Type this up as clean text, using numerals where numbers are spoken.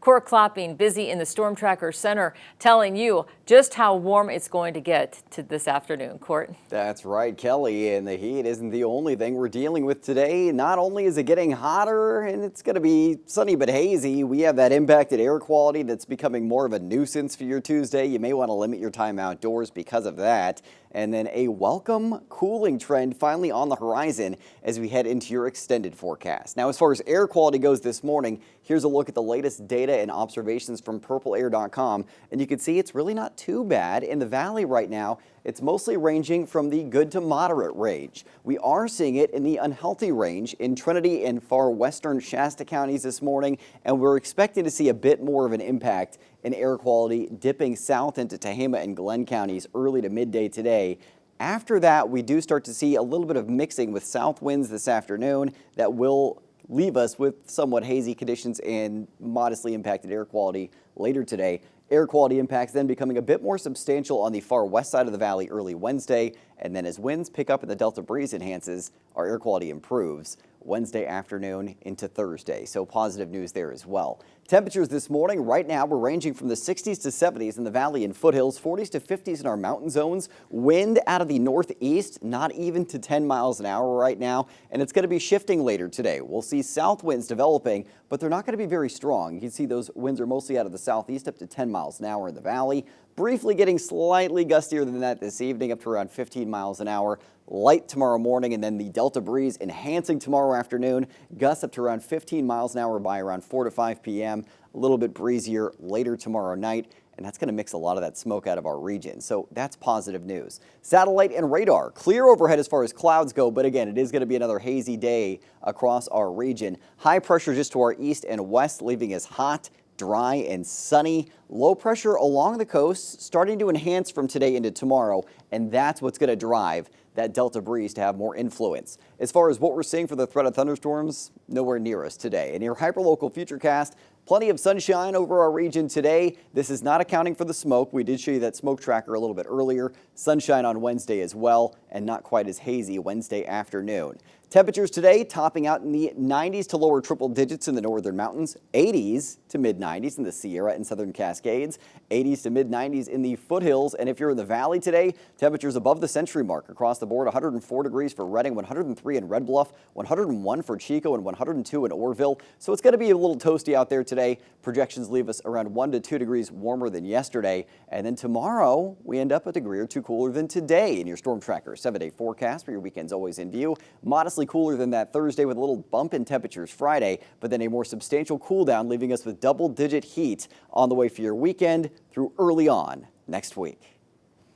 Court Klopping busy in the Storm Tracker Center telling you just how warm it's going to get this afternoon. Court? That's right, Kelly, and the heat isn't the only thing we're dealing with today. Not only is it getting hotter and it's going to be sunny but hazy, we have that impacted air quality that's becoming more of a nuisance for your Tuesday. You may want to limit your time outdoors because of that. And then a welcome cooling trend finally on the horizon as we head into your extended forecast. Now, as far as air quality goes this morning, here's a look at the latest data and observations from purpleair.com. And you can see it's really not too bad. In the valley right now, it's mostly ranging from the good to moderate range. We are seeing it in the unhealthy range in Trinity and far western Shasta counties this morning, and we're expecting to see a bit more of an impact in air quality dipping south into Tehama and Glenn counties early to midday today. After that, we do start to see a little bit of mixing with south winds this afternoon that will leave us with somewhat hazy conditions and modestly impacted air quality later today. Air quality impacts then becoming a bit more substantial on the far west side of the valley early Wednesday, and then as winds pick up and the Delta breeze enhances, our air quality improves Wednesday afternoon into Thursday. So positive news there as well. Temperatures this morning, right now, we're ranging from the 60s to 70s in the valley and foothills, 40s to 50s in our mountain zones. Wind out of the northeast, not even to 10 miles an hour right now, and it's going to be shifting later today. We'll see south winds developing, but they're not going to be very strong. You can see those winds are mostly out of the southeast up to 10 miles an hour in the valley. Briefly getting slightly gustier than that this evening, up to around 15 miles an hour. Light tomorrow morning, and then the Delta breeze enhancing tomorrow afternoon. Gusts up to around 15 miles an hour by around 4 to 5 p.m. A little bit breezier later tomorrow night, and that's going to mix a lot of that smoke out of our region. So that's positive news. Satellite and radar clear overhead as far as clouds go, but again, it is going to be another hazy day across our region. High pressure just to our east and west, leaving us hot, dry and sunny. Low pressure along the coast starting to enhance from today into tomorrow, and that's what's going to drive that Delta breeze to have more influence. As far as what we're seeing for the threat of thunderstorms, nowhere near us today. In your hyperlocal futurecast, plenty of sunshine over our region today. This is not accounting for the smoke. We did show you that smoke tracker a little bit earlier. Sunshine on Wednesday as well, and not quite as hazy Wednesday afternoon. Temperatures today topping out in the 90s to lower triple digits in the northern mountains, 80s to mid 90s in the Sierra and southern Cascades, 80s to mid 90s in the foothills. And if you're in the valley today, temperatures above the century mark across the board. 104 degrees for Redding, 103 in Red Bluff, 101 for Chico, and 102 in Orville. So it's going to be a little toasty out there today. Projections leave us around 1 to 2 degrees warmer than yesterday. And then tomorrow, we end up a degree or two cooler than today in your Storm Tracker 7-day forecast for your weekends always in view. Modestly cooler than that Thursday with a little bump in temperatures Friday, but then a more substantial cool down, leaving us with double-digit heat on the way for your weekend through early on next week.